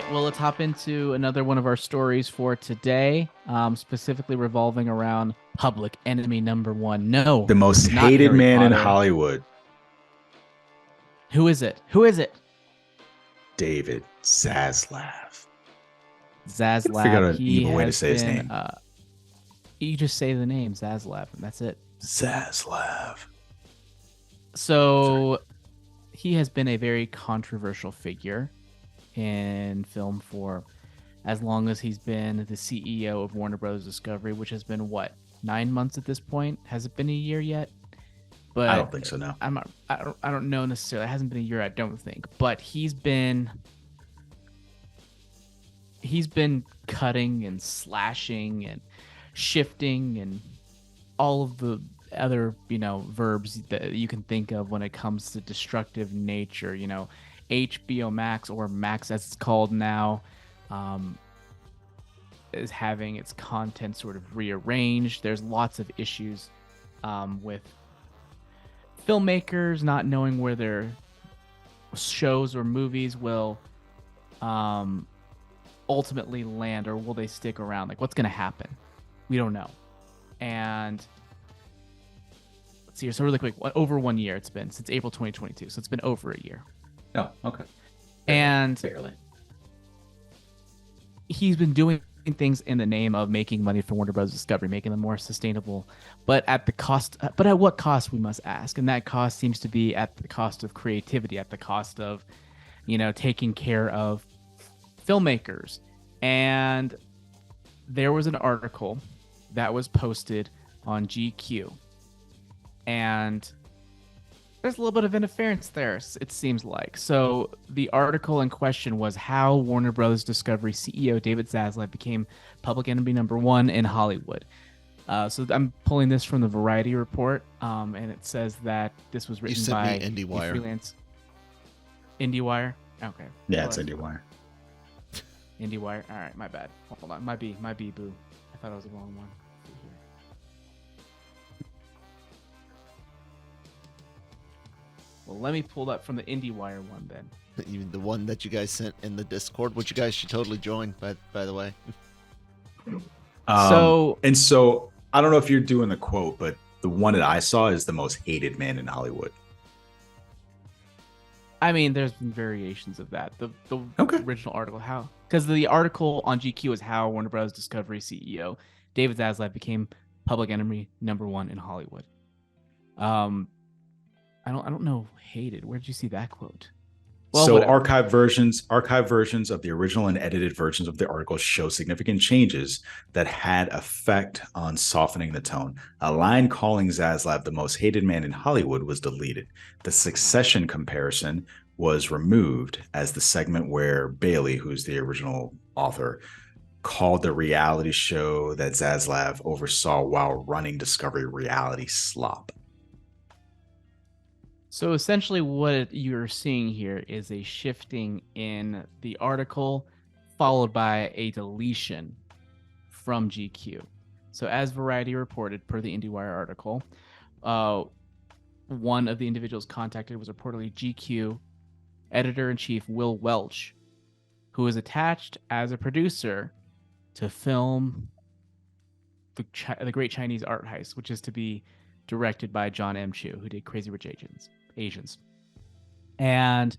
right, well, let's hop into another one of our stories for today, specifically revolving around public enemy number one. No, The most not hated Harry man in Potter. Hollywood, Who is it? Who is it? David Zaslav. Gotta figure Zaslav. out an He evil way to has say his been, name. you just say the name, Zaslav, and that's it. Zaslav. Sorry. So he has been a very controversial figure in film for as long as he's been the CEO of Warner Bros. Discovery, which has been what, 9 months at this point? Has it been a year yet? I But don't think so, no. I'm not, I don't know necessarily. It hasn't been a year, I don't think. But he's been cutting and slashing and shifting and all of the other, verbs that you can think of when it comes to destructive nature. HBO Max, or Max as it's called now, um, is having its content sort of rearranged. There's lots of issues with filmmakers not knowing where their shows or movies will um, ultimately land, or will they stick around? Like, what's going to happen? We don't know. And let's see here. So really quick, over 1 year it's been since April 2022. So it's been over a year. Oh, okay. And Barely. he's been doing things in the name of making money for Warner Bros. Discovery, making them more sustainable, but at what cost, we must ask. And that cost seems to be at the cost of creativity, at the cost of, taking care of filmmakers. And there was an article that was posted on GQ, and there's a little bit of interference there, it seems like. So the article in question was how Warner Bros. Discovery CEO David Zaslav became public enemy number one in Hollywood. So I'm pulling this from the Variety report, and it says that this was written by IndieWire. freelance IndieWire. Okay. Yeah, it's IndieWire. IndieWire. All right, my bad. Hold on, might be boo. I thought it was the wrong one. Well, let me pull that from the IndieWire one then. Even the one that you guys sent in the Discord, which you guys should totally join, by the way. So I don't know if you're doing the quote, but the one that I saw is the most hated man in Hollywood. I mean, there's been variations of that. The Okay. original article, because the article on GQ is how Warner Bros. Discovery CEO David Zaslav became public enemy number one in Hollywood. I don't know. Hated. Where did you see that quote? Well, So whatever. archive versions of the original and edited versions of the article show significant changes that had effect on softening the tone. A line calling Zaslav the most hated man in Hollywood was deleted. The Succession comparison was removed as the segment where Bailey, who's the original author, called the reality show that Zaslav oversaw while running Discovery reality slop. So essentially what you're seeing here is a shifting in the article followed by a deletion from GQ. So as Variety reported per the IndieWire article, one of the individuals contacted was reportedly GQ editor-in-chief Will Welch, who was attached as a producer to film the Great Chinese Art Heist, which is to be directed by John M. Chu, who did Crazy Rich Asians. And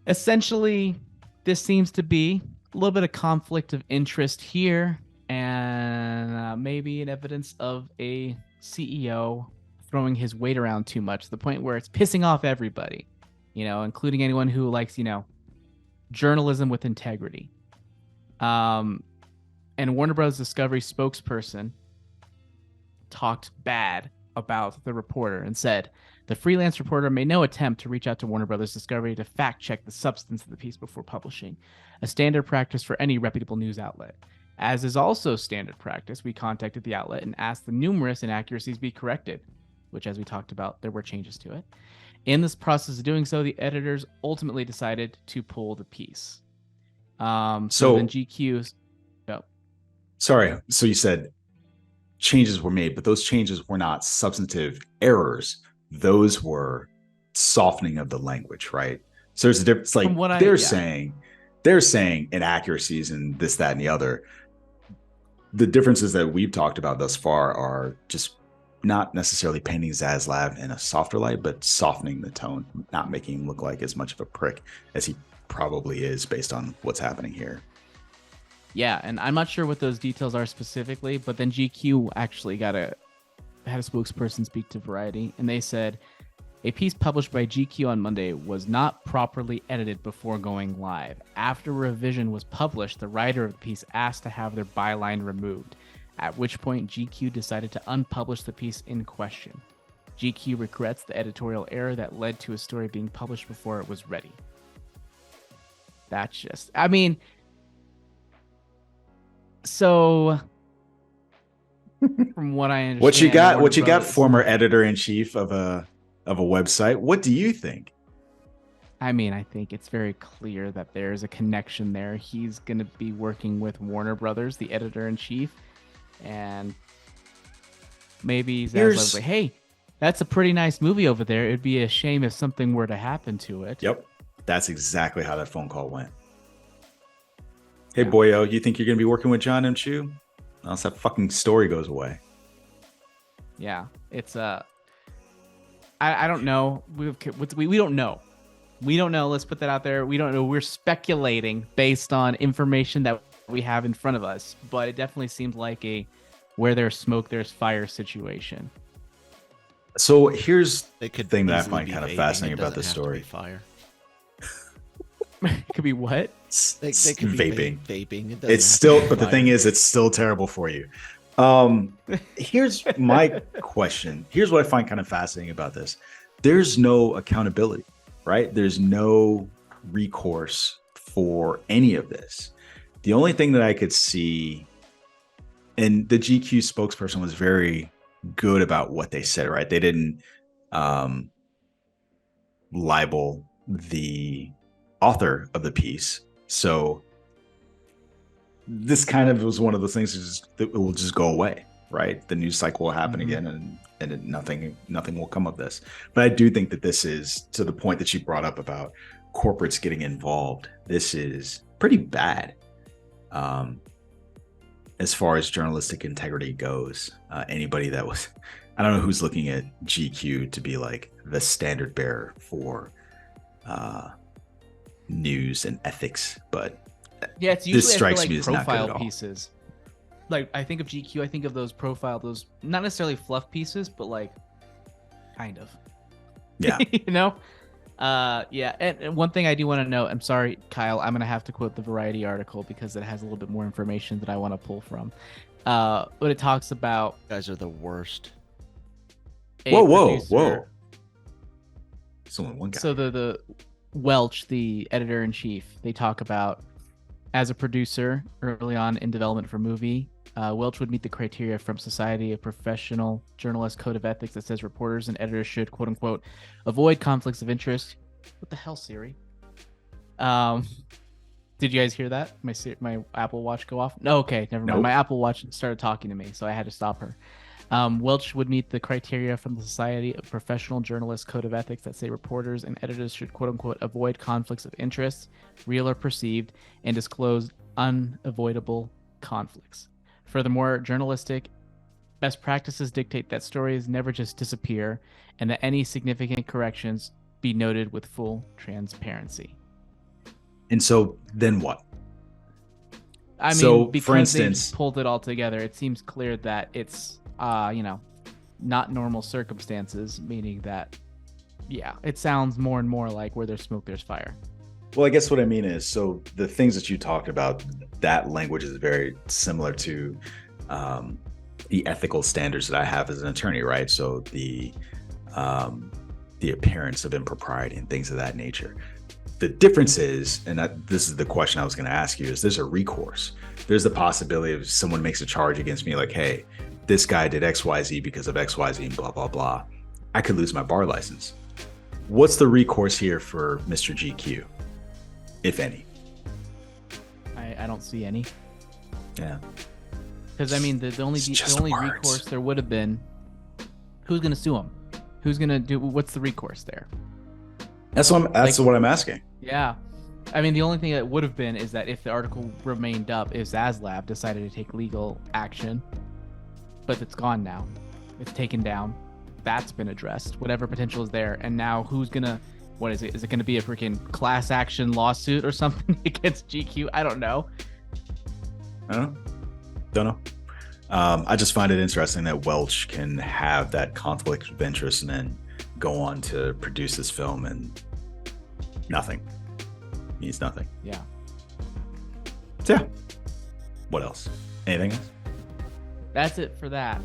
essentially, this seems to be a little bit of conflict of interest here, and maybe an evidence of a CEO throwing his weight around too much, to the point where it's pissing off everybody, including anyone who likes, journalism with integrity. And Warner Bros. Discovery spokesperson talked bad about the reporter and said, the freelance reporter made no attempt to reach out to Warner Bros. Discovery to fact check the substance of the piece before publishing, a standard practice for any reputable news outlet. As is also standard practice, we contacted the outlet and asked the numerous inaccuracies be corrected, which, as we talked about, there were changes to it. In this process of doing so, the editors ultimately decided to pull the piece. So then GQ's... Oh. Sorry. So you said changes were made, but those changes were not substantive errors. Those were softening of the language, right? So there's a difference. Like they're saying inaccuracies and this, that, and the other. The differences that we've talked about thus far are just not necessarily painting Zaslav in a softer light, but softening the tone, not making him look like as much of a prick as he probably is based on what's happening here. Yeah, and I'm not sure what those details are specifically, but then GQ actually had a spokesperson speak to Variety, and they said a piece published by GQ on Monday was not properly edited before going live. After revision was published, the writer of the piece asked to have their byline removed, at which point GQ decided to unpublish the piece in question. GQ regrets the editorial error that led to a story being published before it was ready. That's just, I mean, so from what I understand, what you got, former editor-in-chief of a website. What do you think? I mean, I think it's very clear that there's a connection there. He's going to be working with Warner Brothers, the editor-in-chief, and maybe Zaslav's like, hey, that's a pretty nice movie over there. It'd be a shame if something were to happen to it. Yep. That's exactly how that phone call went. Hey, boyo, you think you're going to be working with John M. Chu? Unless that fucking story goes away. Yeah, it's I don't know. We don't know. We don't know. Let's put that out there. We don't know. We're speculating based on information that we have in front of us, but it definitely seems like a where there's smoke, there's fire situation. So here's the could thing that I easily find be kind of vaping. fascinating It about this doesn't have to story. be fire. It could be what? They could be vaping. Vaping. It doesn't It's have to still, be but the fire. thing is, it's still terrible for you. Here's my question. Here's what I find kind of fascinating about this. There's no accountability, right? There's no recourse for any of this. The only thing that I could see, and the GQ spokesperson was very good about what they said, right? They didn't libel the author of the piece. So this kind of was one of those things that it will just go away, right? The news cycle will happen again, and nothing will come of this. But I do think that this is, to the point that you brought up about corporates getting involved, this is pretty bad as far as journalistic integrity goes. Anybody that was, I don't know who's looking at GQ to be like the standard bearer for news and ethics, but yeah, it's usually this strikes like me as not good at profile all. pieces. Like I think of GQ, I think of those not necessarily fluff pieces, but like kind of. Yeah. You know? Yeah. And one thing I do want to know, I'm sorry, Kyle, I'm gonna have to quote the Variety article because it has a little bit more information that I want to pull from. But it talks about You guys are the worst. Whoa. Someone one guy. So the Welch, the editor-in-chief, they talk about as a producer early on in development for a movie, Welch would meet the criteria from Society of Professional Journalists Code of Ethics that says reporters and editors should, quote unquote, avoid conflicts of interest. What the hell, Siri? Did you guys hear that? My Apple Watch go off? No, okay, never mind. Nope. My Apple Watch started talking to me, so I had to stop her. Welch would meet the criteria from the Society of Professional Journalists Code of Ethics that say reporters and editors should, quote unquote, avoid conflicts of interest, real or perceived, and disclose unavoidable conflicts. Furthermore, journalistic best practices dictate that stories never just disappear and that any significant corrections be noted with full transparency. And so then what? I mean, So, because for instance, they've pulled it all together, it seems clear that it's, not normal circumstances, meaning that, yeah, it sounds more and more like where there's smoke, there's fire. well, I guess what I mean is, so the things that you talked about, that language is very similar to the ethical standards that I have as an attorney, right? So the appearance of impropriety and things of that nature. The difference is, and this is the question I was going to ask you, is there's a recourse. There's the possibility of someone makes a charge against me like, hey, this guy did XYZ because of XYZ and blah, blah, blah. I could lose my bar license. What's the recourse here for Mr. GQ, if any? I don't see any. Yeah. Because, I mean, the only words. recourse there would have been, who's going to sue him? Who's going to do, what's the recourse there? That's what I'm asking. Yeah. I mean, the only thing that would have been is that if the article remained up, if Zaslav decided to take legal action, but it's gone now. It's taken down. That's been addressed. Whatever potential is there. And now who's going to, what is it? Is it going to be a freaking class action lawsuit or something against GQ? I don't know. Don't know. I just find it interesting that Welch can have that conflict of interest and then go on to produce this film and nothing. Means nothing. Yeah. So, yeah. What else? Anything else? That's it for that.